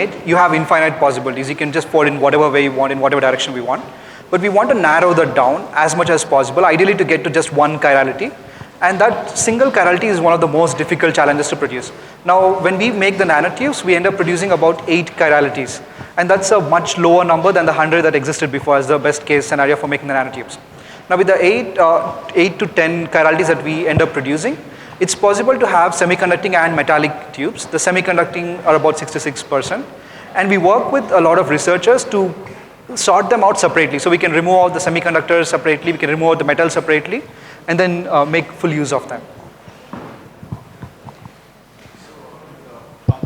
you have infinite possibilities. You can just pour in whatever way you want, in whatever direction we want. But we want to narrow that down as much as possible, ideally to get to just one chirality. And that single chirality is one of the most difficult challenges to produce. Now, when we make the nanotubes, we end up producing about 8 chiralities. And that's a much lower number than the 100 that existed before as the best case scenario for making the nanotubes. Now, with the 8 to 10 chiralities that we end up producing, it's possible to have semiconducting and metallic tubes. The semiconducting are about 66%. And we work with a lot of researchers to sort them out separately. So we can remove all the semiconductors separately, we can remove the metal separately, and then make full use of them.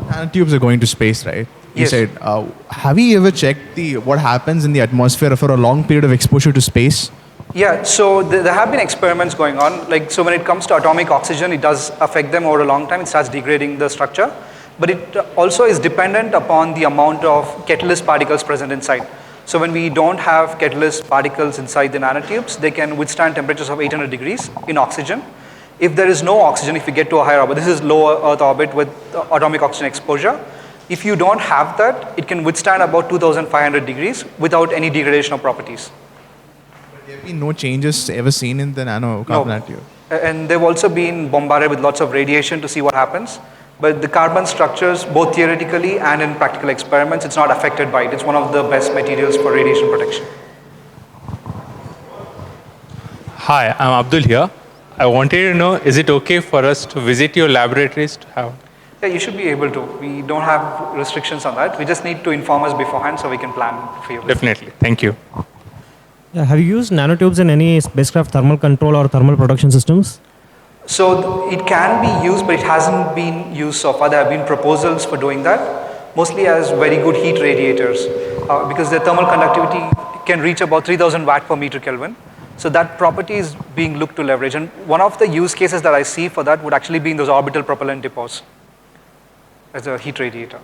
Nanotubes are going to space, right? You Yes. said, have you ever checked what happens in the atmosphere for a long period of exposure to space? Yeah, so there have been experiments going on. Like, so when it comes to atomic oxygen, it does affect them over a long time. It starts degrading the structure. But it also is dependent upon the amount of catalyst particles present inside. So when we don't have catalyst particles inside the nanotubes, they can withstand temperatures of 800 degrees in oxygen. If there is no oxygen, if we get to a higher orbit, this is low Earth orbit with atomic oxygen exposure. If you don't have that, it can withstand about 2,500 degrees without any degradation of properties. But there have been no changes ever seen in the carbon nanotube? And they've also been bombarded with lots of radiation to see what happens. But the carbon structures, both theoretically and in practical experiments, it's not affected by it. It's one of the best materials for radiation protection. Hi, I'm Abdul here. I wanted to know, is it okay for us to visit your laboratories to have? Yeah, you should be able to. We don't have restrictions on that. We just need to inform us beforehand so we can plan for you. Definitely. Thank you. Yeah, have you used nanotubes in any spacecraft thermal control or thermal production systems? So it can be used, but it hasn't been used so far. There have been proposals for doing that, mostly as very good heat radiators, because their thermal conductivity can reach about 3,000 watt per meter Kelvin. So that property is being looked to leverage. And one of the use cases that I see for that would actually be in those orbital propellant depots as a heat radiator.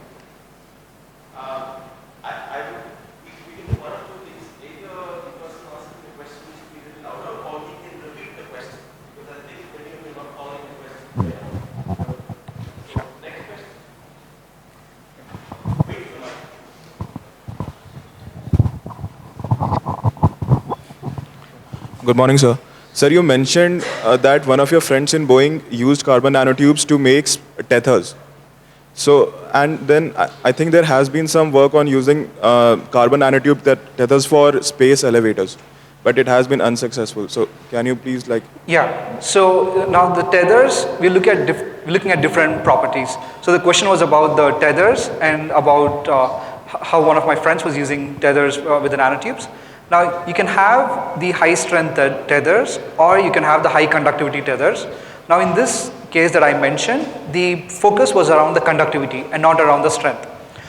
Good morning, sir. Sir, you mentioned that one of your friends in Boeing used carbon nanotubes to make tethers. So, and then I think there has been some work on using carbon nanotube tethers for space elevators, but it has been unsuccessful. So, can you please Yeah. So now the tethers, we're looking at different properties. So the question was about the tethers and about how one of my friends was using tethers with the nanotubes. Now, you can have the high strength tethers or you can have the high conductivity tethers. Now, in this case that I mentioned, the focus was around the conductivity and not around the strength.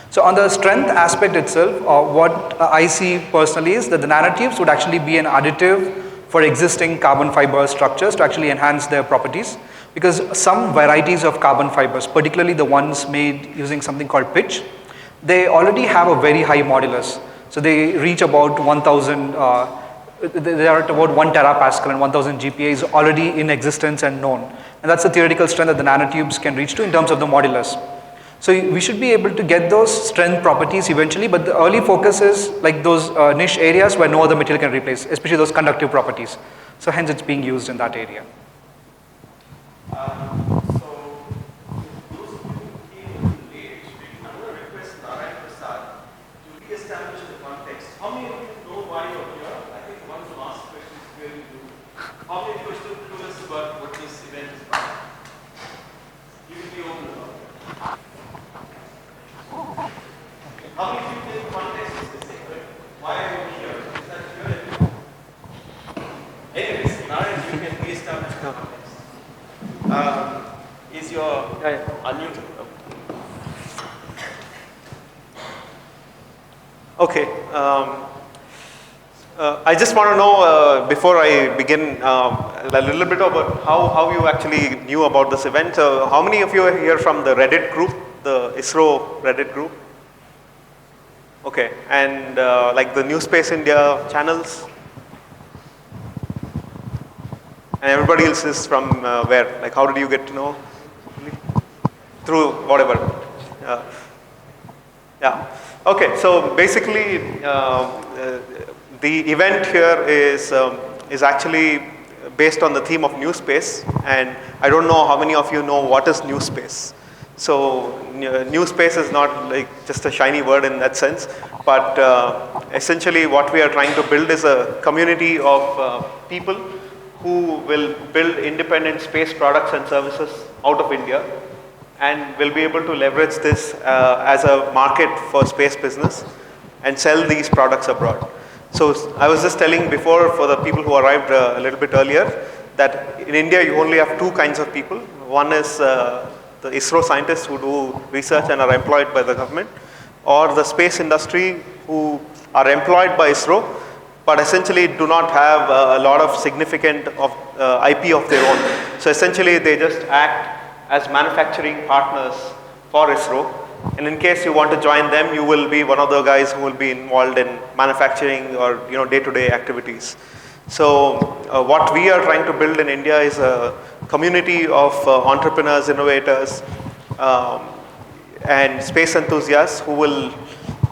So on the strength aspect itself, what I see personally is that the nanotubes would actually be an additive for existing carbon fiber structures to actually enhance their properties, because some varieties of carbon fibers, particularly the ones made using something called pitch, they already have a very high modulus. So they reach about 1,000, they are at about 1 terapascal, and 1,000 GPa is already in existence and known. And that's the theoretical strength that the nanotubes can reach to in terms of the modulus. So we should be able to get those strength properties eventually, but the early focus is like those niche areas where no other material can replace, especially those conductive properties. So hence it's being used in that area. Is your unmuted? Okay. I just want to know before I begin a little bit about how you actually knew about this event. How many of you are here from the Reddit group, the ISRO Reddit group? Okay, and like the NewSpace India channels? And everybody else is from where? Like, how did you get to know? Through whatever. Yeah. Okay. So basically, the event here is actually based on the theme of NewSpace, and I don't know how many of you know what is NewSpace. So NewSpace is not like just a shiny word in that sense, but essentially what we are trying to build is a community of people who will build independent space products and services out of India, and will be able to leverage this as a market for space business and sell these products abroad. So I was just telling before, for the people who arrived a little bit earlier, that in India you only have two kinds of people. One is the ISRO scientists who do research and are employed by the government, or the space industry who are employed by ISRO, but essentially do not have a lot of significant IP of their own. So essentially they just act as manufacturing partners for ISRO. And in case you want to join them, you will be one of the guys who will be involved in manufacturing or day-to-day activities. So what we are trying to build in India is a community of entrepreneurs, innovators, and space enthusiasts who will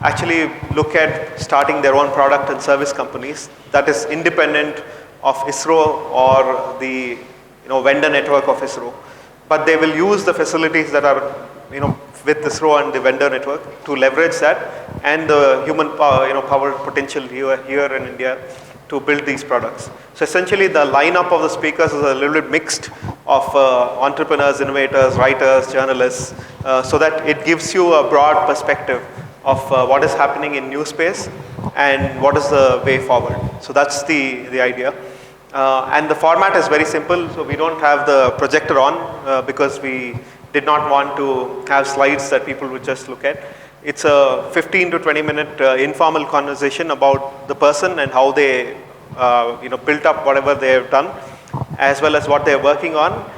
actually look at starting their own product and service companies that is independent of ISRO or the vendor network of ISRO. But they will use the facilities that are with ISRO and the vendor network to leverage that and the human power potential here in India to build these products. So essentially the lineup of the speakers is a little bit mixed of entrepreneurs, innovators, writers, journalists, so that it gives you a broad perspective of what is happening in NewSpace and what is the way forward. So that's the idea. And the format is very simple, so we don't have the projector on because we did not want to have slides that people would just look at. It's a 15 to 20 minute informal conversation about the person and how they built up whatever they have done, as well as what they're working on,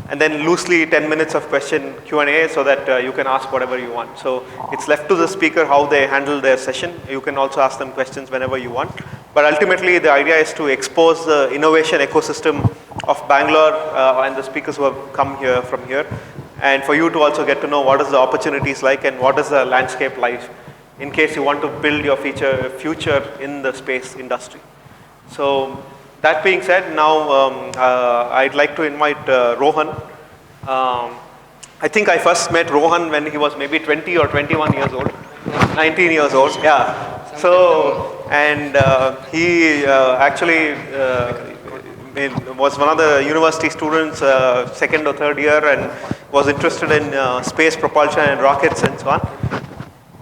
and then loosely 10 minutes of question Q&A so that you can ask whatever you want. So it's left to the speaker how they handle their session. You can also ask them questions whenever you want. But ultimately the idea is to expose the innovation ecosystem of Bangalore and the speakers who have come here from here, and for you to also get to know what is the opportunities like and what is the landscape like in case you want to build your future in the space industry. So that being said, now I'd like to invite Rohan. I think I first met Rohan when he was maybe 20 or 21 years old, 19 years old, yeah. So, and he actually was one of the university students, second or third year, and was interested in space propulsion and rockets and so on.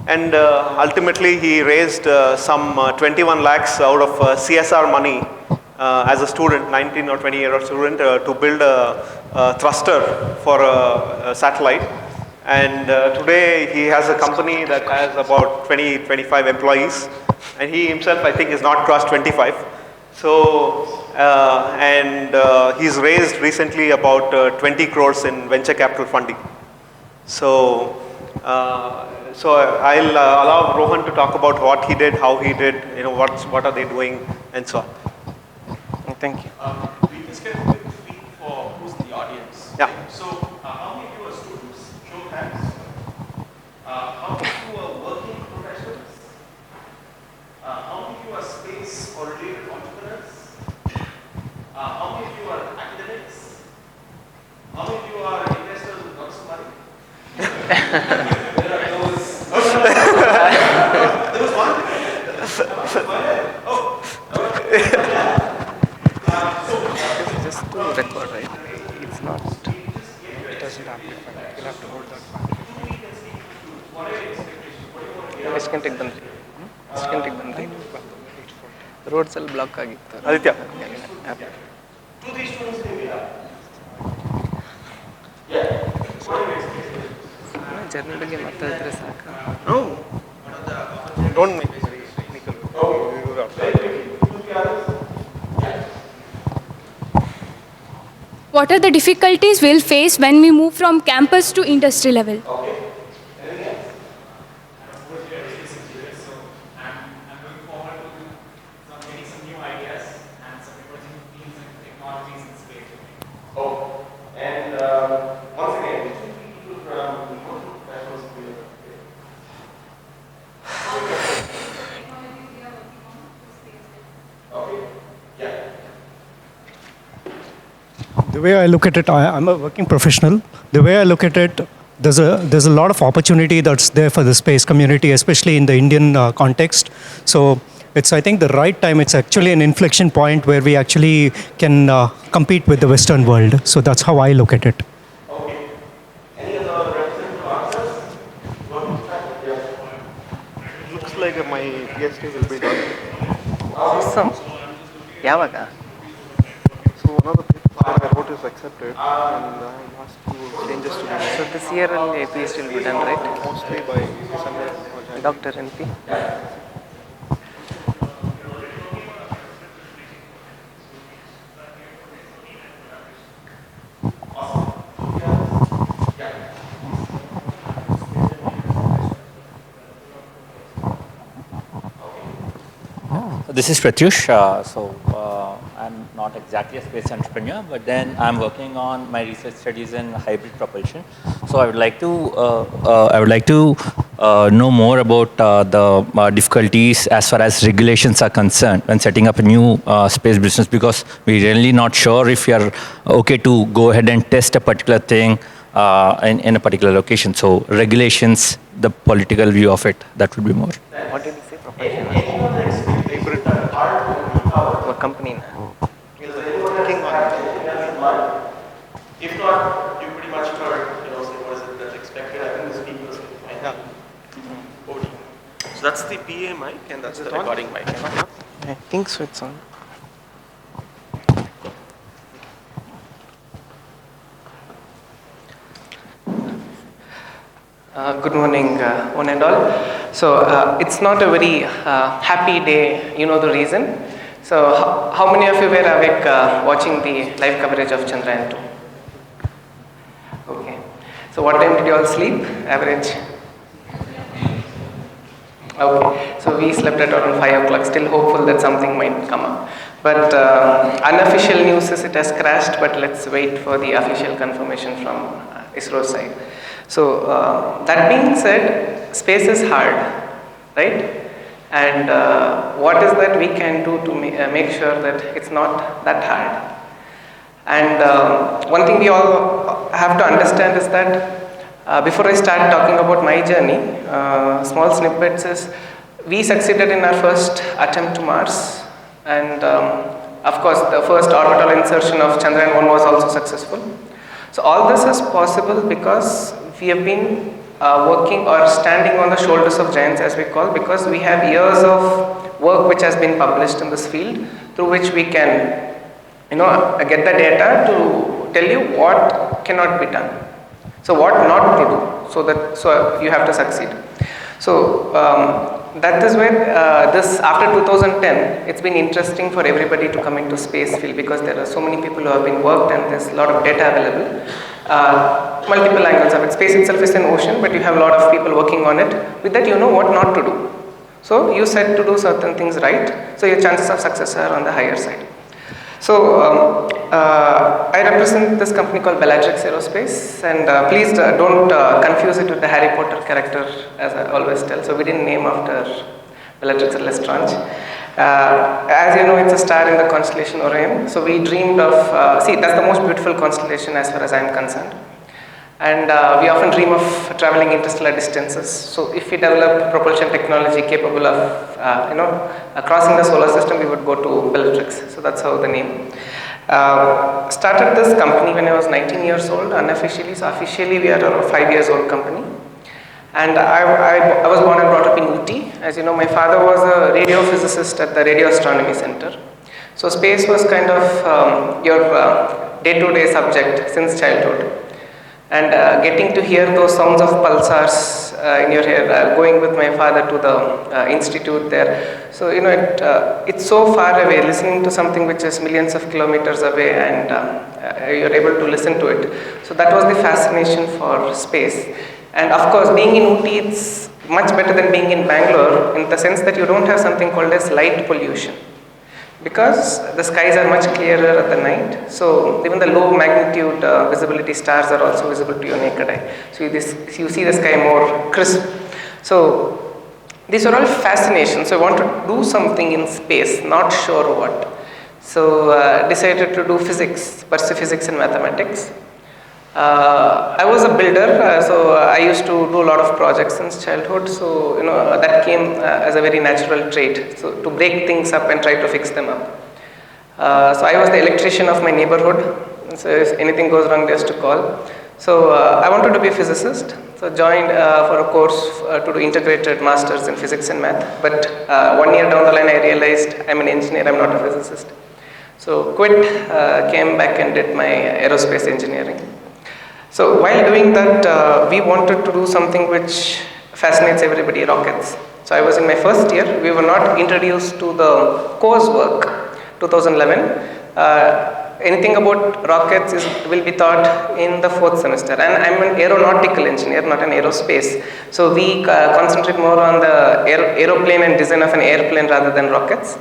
And ultimately he raised some 21 lakhs out of CSR money as a student, 19 or 20-year-old student, to build a thruster for a satellite. And today he has a company that has about 20-25 employees, and he himself I think is not crossed 25. So he's raised recently about 20 crores in venture capital funding. So I'll allow Rohan to talk about what he did, how he did, what are they doing, and so on. Thank you. We just get a quick feel for who's the audience. Yeah. So, how many of you are students? Show of hands. How many of you are working professionals? How many of you are space or related entrepreneurs? How many of you are academics? How many of you are investors with lots of money? There are those. There was one. Just to record, right? It's not. It doesn't amplify. You'll have to hold that back. This can take them. This can take them. Roads all block ಆಗಿತ್ತು. Aditya. Journey ಬಗ್ಗೆ ಮಾತಾಡಿದ್ರೆ ಸಾಕು. Don't make it very technical. What are the difficulties we'll face when we move from campus to industry level? The way I look at it, I'm a working professional. The way I look at it, there's a lot of opportunity that's there for the space community, especially in the Indian context. So it's, I think, the right time. It's actually an inflection point where we actually can compete with the Western world. So that's how I look at it. Okay. Any other representative answers? Looks like my PhD will be done. Awesome. Yavaga. So one of the papers that I wrote is accepted, and I asked few changes to be made. So this year only a PhD will be done, right? Mostly by December or January. Dr. NP. This is Pratyush. I'm not exactly a space entrepreneur, but then I'm working on my research studies in hybrid propulsion. So I would like to know more about the difficulties as far as regulations are concerned when setting up a new space business, because we're really not sure if you're okay to go ahead and test a particular thing in a particular location. So regulations, the political view of it, that would be more. What did you say? Propulsion? What company? If not, you pretty much heard, say what is it that's expected. I think the speakers will find out. Over to you. So that's the PA mic and that's the recording mic. I think so, it's on. Good morning, one and all. So it's not a very happy day, you know the reason. So how many of you were awake watching the live coverage of Chandrayaan 2? Okay. So what time did you all sleep? Average? Okay. So we slept at around 5 o'clock, still hopeful that something might come up. But unofficial news is it has crashed, but let's wait for the official confirmation from ISRO's side. So that being said, space is hard, right? And what is that we can do to make sure that it's not that hard? And one thing we all have to understand is that before I start talking about my journey, small snippets is we succeeded in our first attempt to Mars, and of course the first orbital insertion of Chandrayaan 1 was also successful. So all this is possible because we have been working or standing on the shoulders of giants, as we call, because we have years of work which has been published in this field, through which we can, get the data to tell you what cannot be done. So what not to do, so you have to succeed. So that is where this after 2010, it's been interesting for everybody to come into space field, because there are so many people who have been worked and there's a lot of data available. Multiple angles of it. Space itself is an ocean, but you have a lot of people working on it. With that, you know what not to do. So you said to do certain things right, so your chances of success are on the higher side. So I represent this company called Bellatrix Aerospace, and please don't confuse it with the Harry Potter character, as I always tell. So we didn't name after Bellatrix Lestrange. As you know, it's a star in the constellation Orion. So we dreamed of, that's the most beautiful constellation as far as I'm concerned. And we often dream of traveling interstellar distances. So if we develop propulsion technology capable of, crossing the solar system, we would go to Bellatrix. So that's how the name. Started this company when I was 19 years old, unofficially. So officially we are a 5 years old company. And I was born and brought up in UT. As you know, my father was a radio physicist at the Radio Astronomy Center. So space was kind of your day-to-day subject since childhood. And getting to hear those sounds of pulsars in your ear, going with my father to the institute there. So, it's so far away, listening to something which is millions of kilometers away, and you're able to listen to it. So that was the fascination for space. And of course, being in Ooty, it's much better than being in Bangalore, in the sense that you don't have something called as light pollution. Because the skies are much clearer at the night, so even the low magnitude visibility stars are also visible to your naked eye. So you see the sky more crisp. So these are all fascinations. So I want to do something in space, not sure what. So decided to do physics, pursue physics and mathematics. I was a builder, so I used to do a lot of projects since childhood. So that came as a very natural trait. So to break things up and try to fix them up. So I was the electrician of my neighborhood. So if anything goes wrong, there's to call. So I wanted to be a physicist. So joined for a course to do integrated masters in physics and math. But 1 year down the line, I realized I'm an engineer. I'm not a physicist. So quit, came back and did my aerospace engineering. So while doing that, we wanted to do something which fascinates everybody, rockets. So I was in my first year. We were not introduced to the coursework, 2011. Anything about rockets will be taught in the 4th semester. And I'm an aeronautical engineer, not an aerospace. So we concentrate more on the aeroplane and design of an airplane rather than rockets.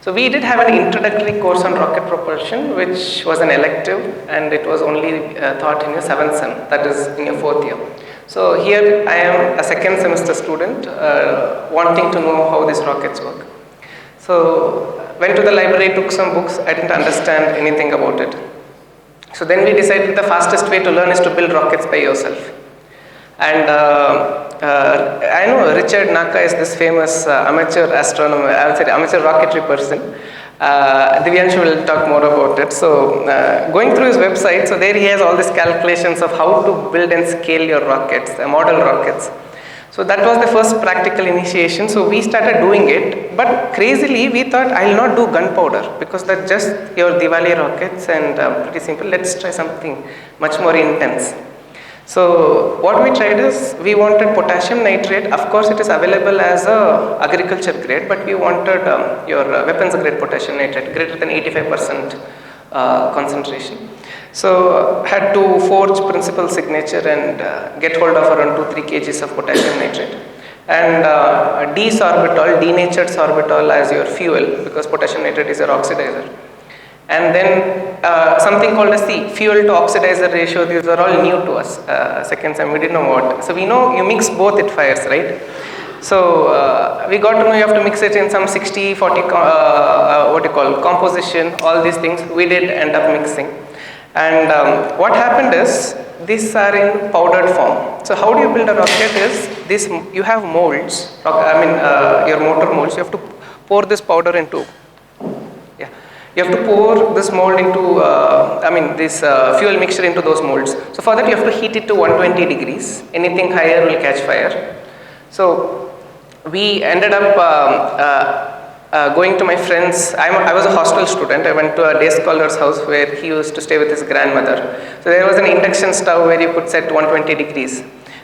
So we did have an introductory course on rocket propulsion, which was an elective, and it was only taught in your 7th sem, that is in your 4th year. So here I am a 2nd semester student wanting to know how these rockets work. So went to the library, took some books. I didn't understand anything about it. So then we decided the fastest way to learn is to build rockets by yourself. And I know Richard Naka is this famous amateur astronomer, I would say amateur rocketry person. Divanshu will talk more about it. So going through his website, so there he has all these calculations of how to build and scale your rockets, model rockets. So that was the first practical initiation. So we started doing it, but crazily we thought I'll not do gunpowder because that's just your Diwali rockets and pretty simple. Let's try something much more intense. So what we tried is we wanted potassium nitrate. Of course, it is available as a agriculture grade, but we wanted your weapons grade potassium nitrate greater than 85% concentration. So had to forge principal signature and get hold of around 2-3 kgs of potassium nitrate. And D-sorbitol, denatured sorbitol as your fuel because potassium nitrate is your oxidizer. And then something called as the fuel to oxidizer ratio, these are all new to us. 2nd sem, we didn't know what. So we know you mix both, it fires, right? So we got to know you have to mix it in some 60-40, composition, all these things. We did end up mixing. And what happened is, these are in powdered form. So how do you build a rocket is, this you have molds, your motor molds, you have to pour this powder into. You have to pour this mold into, this fuel mixture into those molds. So for that you have to heat it to 120 degrees. Anything higher will catch fire. So we ended up going to my friends. I was a hostel student. I went to a day scholar's house where he used to stay with his grandmother. So there was an induction stove where you could set 120 degrees.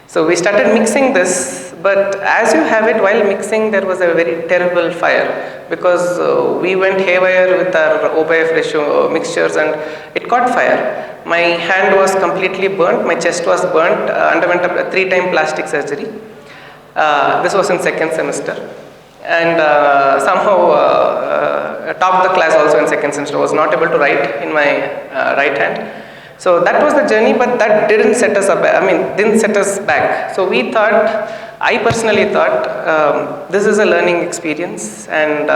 So we started mixing this, but as you have it, while mixing, there was a very terrible fire because we went haywire with our O/F ratio mixtures and it caught fire. My hand was completely burnt, my chest was burnt, underwent a 3-time plastic surgery. This was in 2nd semester. And somehow topped the class also in 2nd semester, was not able to write in my right hand. So that was the journey, but that didn't set us up, didn't set us back. So we thought, I personally thought, this is a learning experience and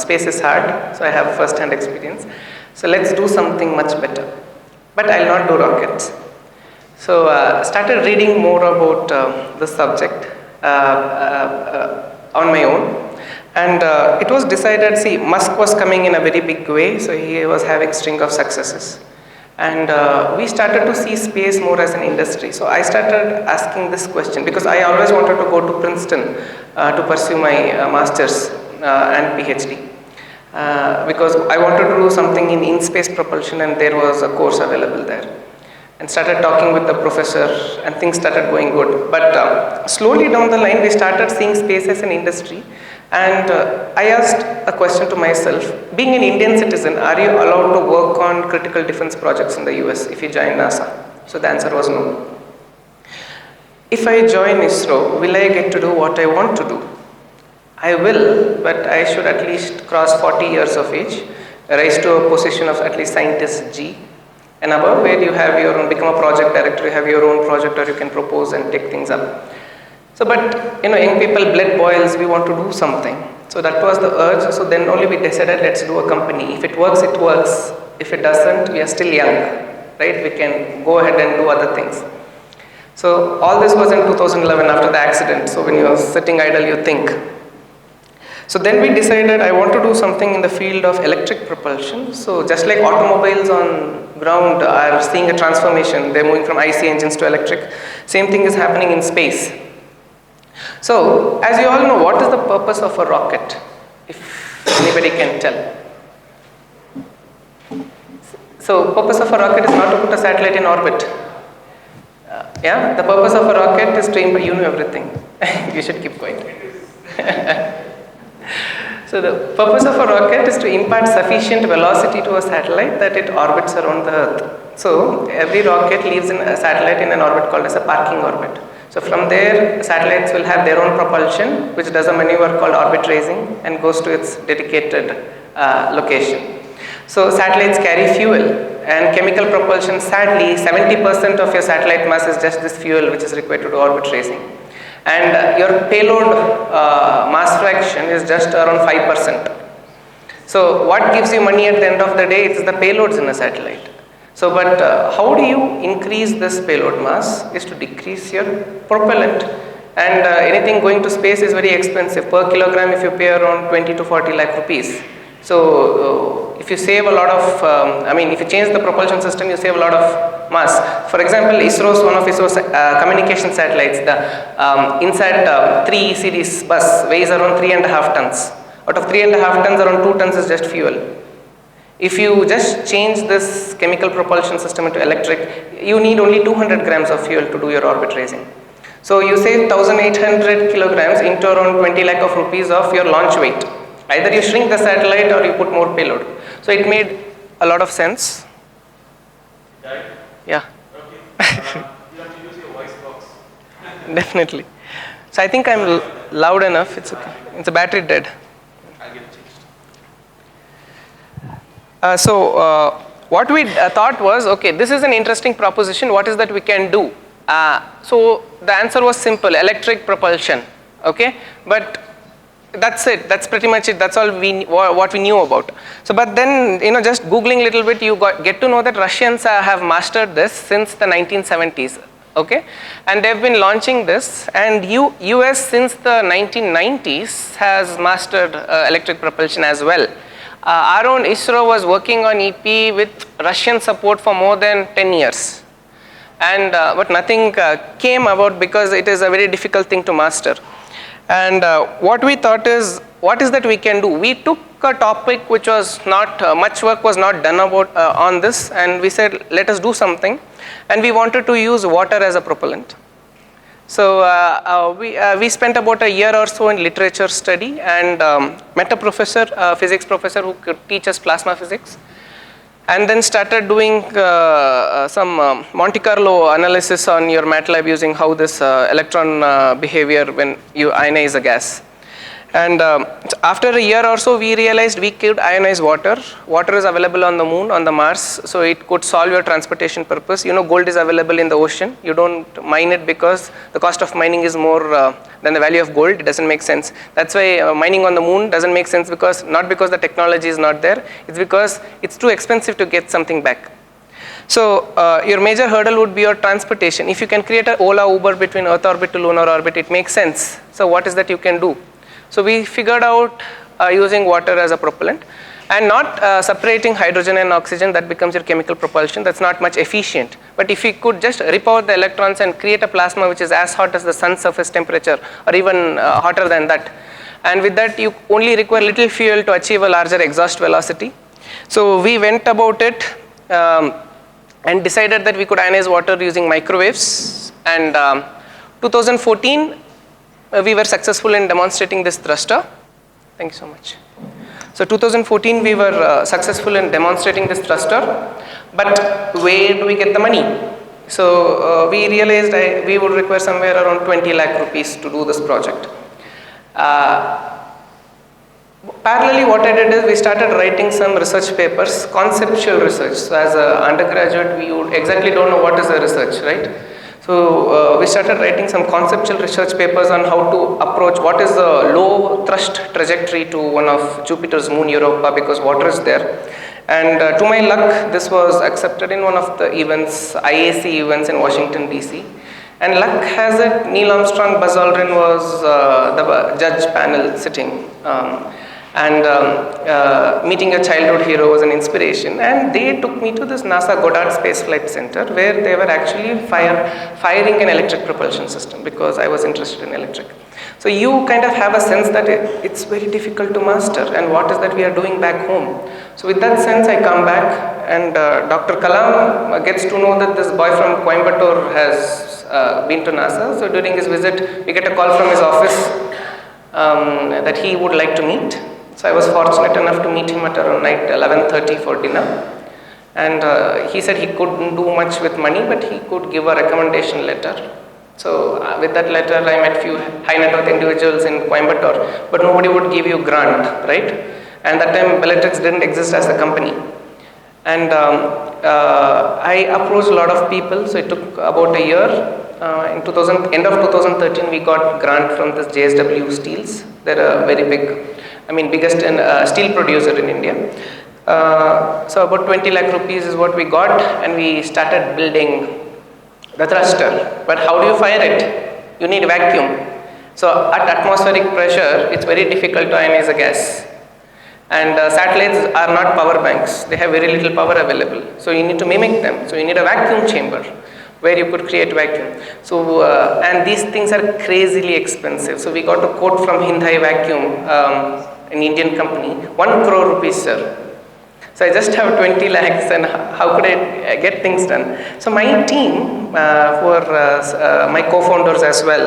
space is hard, so I have first-hand experience. So let's do something much better. But I'll not do rockets. So started reading more about the subject on my own. And it was decided, see, Musk was coming in a very big way, so he was having string of successes. And we started to see space more as an industry. So I started asking this question because I always wanted to go to Princeton to pursue my master's and PhD. Because I wanted to do something in in-space propulsion and there was a course available there. And started talking with the professor and things started going good. But slowly down the line, we started seeing space as an industry. And I asked a question to myself, being an Indian citizen, are you allowed to work on critical defense projects in the US if you join NASA? So the answer was no. If I join ISRO, will I get to do what I want to do? I will, but I should at least cross 40 years of age, rise to a position of at least scientist G, and above where you have your own, become a project director, you have your own project or you can propose and take things up. So, but young people, blood boils, we want to do something. So that was the urge. So then only we decided, let's do a company. If it works, it works. If it doesn't, we are still young, right? We can go ahead and do other things. So all this was in 2011 after the accident. So when you're sitting idle, you think. So then we decided I want to do something in the field of electric propulsion. So just like automobiles on ground are seeing a transformation, they're moving from IC engines to electric, same thing is happening in space. So as you all know, what is the purpose of a rocket, if anybody can tell? So purpose of a rocket is not to put a satellite in orbit. Yeah, the purpose of a rocket is to, you know everything. You should keep going. So the purpose of a rocket is to impart sufficient velocity to a satellite that it orbits around the Earth. So every rocket leaves in a satellite in an orbit called as a parking orbit. So from there, satellites will have their own propulsion, which does a maneuver called orbit raising and goes to its dedicated location. So satellites carry fuel, and chemical propulsion, sadly, 70% of your satellite mass is just this fuel which is required to do orbit raising. And your payload mass fraction is just around 5%. So what gives you money at the end of the day? It's the payloads in a satellite. So but how do you increase this payload mass is to decrease your propellant. And anything going to space is very expensive. Per kilogram if you pay around 20 to 40 lakh rupees. So if you save a lot of, if you change the propulsion system, you save a lot of mass. For example, one of ISRO's communication satellites, the INSAT 3 series bus weighs around 3.5 tons. Out of 3.5 tons, around 2 tons is just fuel. If you just change this chemical propulsion system into electric, you need only 200 grams of fuel to do your orbit raising. So you save 1,800 kilograms into around 20 lakh of rupees of your launch weight. Either you shrink the satellite or you put more payload. So it made a lot of sense. Right? Yeah. Okay. You have to use your voice box. Definitely. So I think I'm loud enough. It's okay. It's a battery dead. I'll get it changed. What we thought was, okay, this is an interesting proposition. What is that we can do? So the answer was simple: electric propulsion. Okay, but that's it. That's pretty much it. That's all what we knew about. So, but then just googling a little bit, you get to know that Russians have mastered this since the 1970s. Okay, and they've been launching this, and US since the 1990s has mastered electric propulsion as well. Our own ISRO was working on EP with Russian support for more than 10 years. And but nothing came about because it is a very difficult thing to master. And what we thought is, what is that we can do? We took a topic which was not, much work was not done about on this, and we said, let us do something. And we wanted to use water as a propellant. So we spent about a year or so in literature study and met a professor, physics professor who could teach us plasma physics. And then started doing some Monte Carlo analysis on your MATLAB using how this electron behavior when you ionize a gas. And after a year or so, we realized we could ionize water. Water is available on the moon, on the Mars, so it could solve your transportation purpose. Gold is available in the ocean. You don't mine it because the cost of mining is more than the value of gold. It doesn't make sense. That's why mining on the moon doesn't make sense, because not because the technology is not there, it's because it's too expensive to get something back. So your major hurdle would be your transportation. If you can create an Ola Uber between Earth orbit to lunar orbit, it makes sense. So what is that you can do? So we figured out using water as a propellant and not separating hydrogen and oxygen. That becomes your chemical propulsion. That's not much efficient. But if we could just rip out the electrons and create a plasma which is as hot as the sun's surface temperature or even hotter than that, and with that you only require little fuel to achieve a larger exhaust velocity. So we went about it and decided that we could ionize water using microwaves. And 2014, we were successful in demonstrating this thruster. Thank you so much. So 2014, we were successful in demonstrating this thruster. But where do we get the money? So we realized we would require somewhere around 20 lakh rupees to do this project. Parallelly, what I did is we started writing some research papers, conceptual research. So as an undergraduate, we would exactly don't know what is the research, right? So So we started writing some conceptual research papers on how to approach what is the low thrust trajectory to one of Jupiter's moon Europa, because water is there. And to my luck, this was accepted in one of the events, IAC events in Washington DC. And luck has it, Neil Armstrong, Buzz Aldrin was the judge panel sitting. Meeting a childhood hero was an inspiration, and they took me to this NASA Goddard Space Flight Center, where they were actually firing an electric propulsion system, because I was interested in electric. So you kind of have a sense that it's very difficult to master, and what is that we are doing back home. So with that sense, I come back, and Dr. Kalam gets to know that this boy from Coimbatore has been to NASA. So during his visit, we get a call from his office that he would like to meet. So I was fortunate enough to meet him at around night 11:30 for dinner. And he said he couldn't do much with money, but he could give a recommendation letter. So with that letter, I met few high net worth individuals in Coimbatore, but nobody would give you grant, right? And that time Bellatrix didn't exist as a company. And I approached a lot of people, so it took about a year. End of 2013, we got grant from this JSW Steels. They're a very big, biggest steel producer in India. So about 20 lakh rupees is what we got, and we started building the thruster. But how do you fire it? You need vacuum. So at atmospheric pressure, it's very difficult to ionize a gas. And satellites are not power banks. They have very little power available. So you need to mimic them. So you need a vacuum chamber where you could create vacuum. So, and these things are crazily expensive. So we got a quote from Hindai Vacuum, an Indian company, 1 crore rupees, sir. So I just have 20 lakhs, and how could I get things done? So my team, who are my co-founders as well,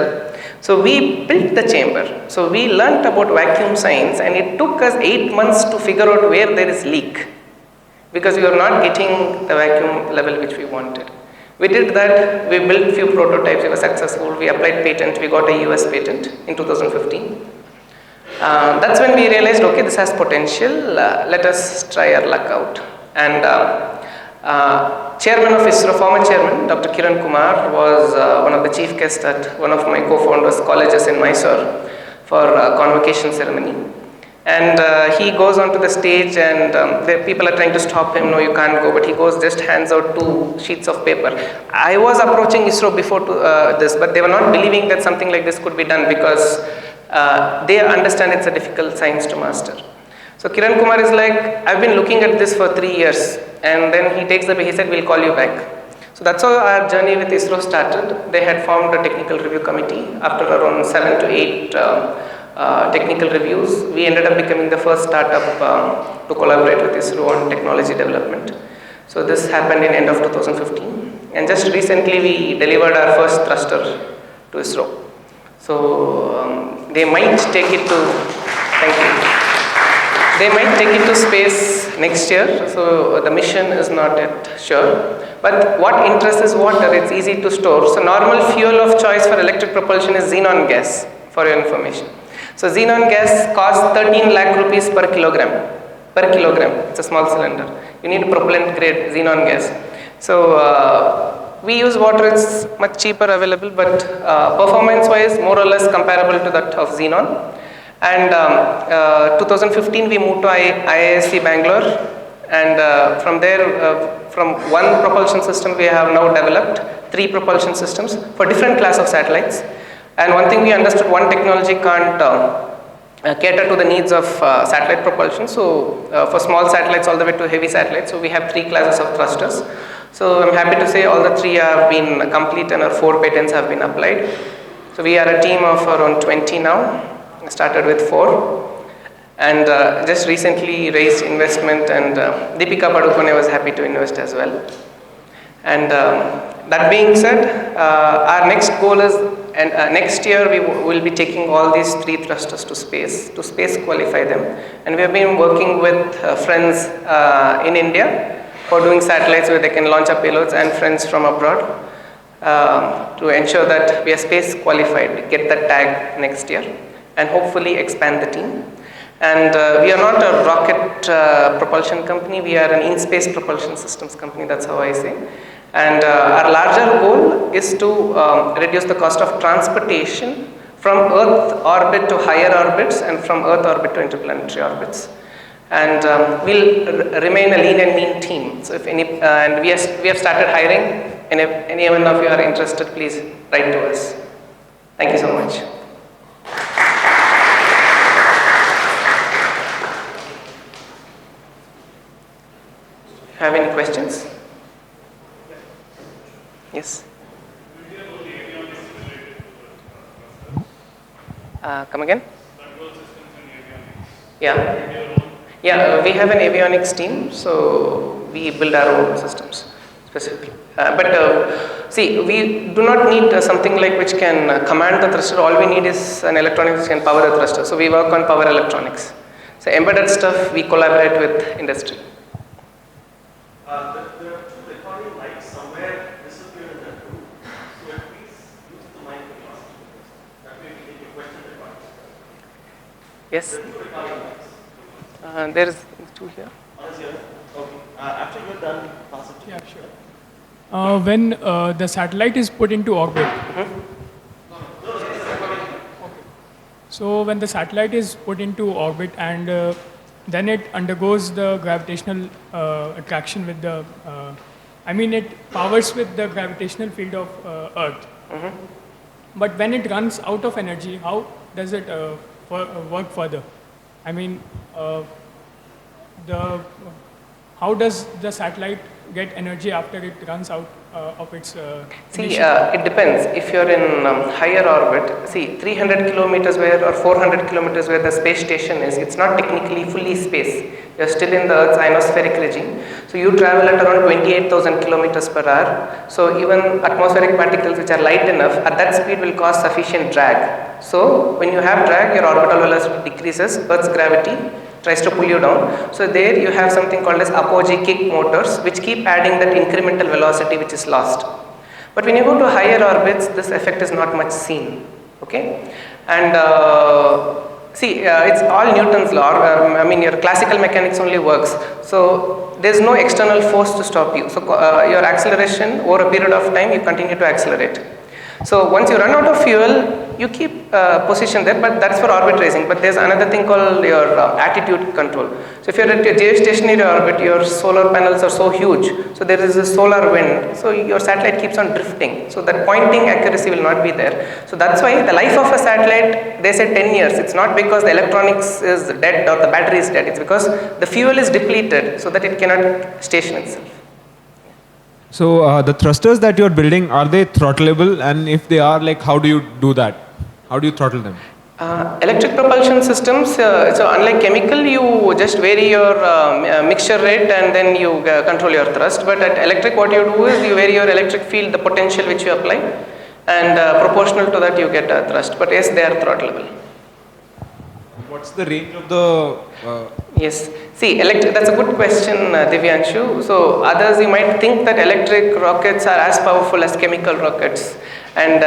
so we built the chamber. So we learnt about vacuum science, and it took us 8 months to figure out where there is leak, because we were not getting the vacuum level which we wanted. We did that, we built few prototypes, we were successful, we applied patent, we got a US patent in 2015. That's when we realized, okay, this has potential, let us try our luck out. And chairman of ISRO, former chairman, Dr. Kiran Kumar, was one of the chief guests at one of my co-founders' colleges in Mysore for a convocation ceremony. And he goes onto the stage, and people are trying to stop him. No, you can't go. But he goes, just hands out 2 sheets of paper. I was approaching ISRO before this, but they were not believing that something like this could be done, because they understand it's a difficult science to master. So Kiran Kumar is like, I've been looking at this for 3 years. And then he takes he said, we'll call you back. So that's how our journey with ISRO started. They had formed a technical review committee. After around 7 to 8 technical reviews, we ended up becoming the first startup to collaborate with ISRO on technology development. So this happened in end of 2015. And just recently we delivered our first thruster to ISRO. So they might take it to, thank you. They might take it to space next year. So the mission is not yet sure. But what interests is water, it's easy to store. So normal fuel of choice for electric propulsion is xenon gas, for your information. So xenon gas costs 13 lakh rupees per kilogram. Per kilogram, it's a small cylinder. You need propellant grade xenon gas. So we use water, it's much cheaper available, but performance wise, more or less comparable to that of xenon. And 2015 we moved to IISc Bangalore, and from there, from one propulsion system we have now developed 3 propulsion systems for different class of satellites. And one thing we understood, one technology can't cater to the needs of satellite propulsion. So for small satellites all the way to heavy satellites, so we have 3 classes of thrusters. So I'm happy to say all the 3 have been complete, and our 4 patents have been applied. So we are a team of around 20 now. I started with 4, and just recently raised investment, and Deepika Padukone was happy to invest as well. And that being said, our next goal is, next year we will be taking all these 3 thrusters to space qualify them. And we have been working with friends in India for doing satellites where they can launch up payloads, and friends from abroad to ensure that we are space qualified, get that tag next year, and hopefully expand the team. And we are not a rocket propulsion company, we are an in-space propulsion systems company, that's how I say. And our larger goal is to reduce the cost of transportation from Earth orbit to higher orbits and from Earth orbit to interplanetary orbits. And we'll remain a lean and mean team. So if any, and we have started hiring, and if any one of you are interested, please write to us. Thank you so much. Have any questions? Yes. Come again? Yeah. Yeah, we have an avionics team, so we build our own systems specifically. See, we do not need something like which can command the thruster. All we need is an electronics which can power the thruster. So we work on power electronics. So embedded stuff, we collaborate with industry. There are two recording lights somewhere disappear in that room. So please use the mic to ask that way we take a question recording. Yes? There are two recording lights. There is two here. Okay. After you're done, pass it to Yeah, sure. When the satellite is put into orbit, so when the satellite is put into orbit and then it undergoes the gravitational attraction with the, it powers with the gravitational field of Earth. But when it runs out of energy, how does it work further? How does the satellite get energy after it runs out of its See, it depends. If you're in higher orbit, see, 300 kilometers where or 400 kilometers where the space station is, it's not technically fully space. You're still in the Earth's ionospheric regime. So you travel at around 28,000 kilometers per hour. So even atmospheric particles which are light enough, at that speed will cause sufficient drag. So when you have drag, your orbital velocity decreases, Earth's gravity tries to pull you down. So there you have something called as apogee kick motors which keep adding that incremental velocity which is lost. But when you go to higher orbits, this effect is not much seen. Okay? And it's all Newton's law. Your classical mechanics only works. So there's no external force to stop you. So your acceleration over a period of time, you continue to accelerate. So once you run out of fuel, you keep position there, but that's for orbit raising. But there's another thing called your attitude control. So if you're at your geostationary orbit, your solar panels are so huge. So there is a solar wind. So your satellite keeps on drifting. So that pointing accuracy will not be there. So that's why the life of a satellite, they say 10 years. It's not because the electronics is dead or the battery is dead. It's because the fuel is depleted so that it cannot station itself. So the thrusters that you're building, are they throttleable? And if they are, how do you do that? How do you throttle them? Electric propulsion systems, so unlike chemical, you just vary your mixture rate and then you control your thrust. But at electric, what you do is you vary your electric field, the potential which you apply, and proportional to that you get a thrust. But yes, they are throttleable. What's the range of the... Yes. See, that's a good question, Divanshu. So others, you might think that electric rockets are as powerful as chemical rockets. And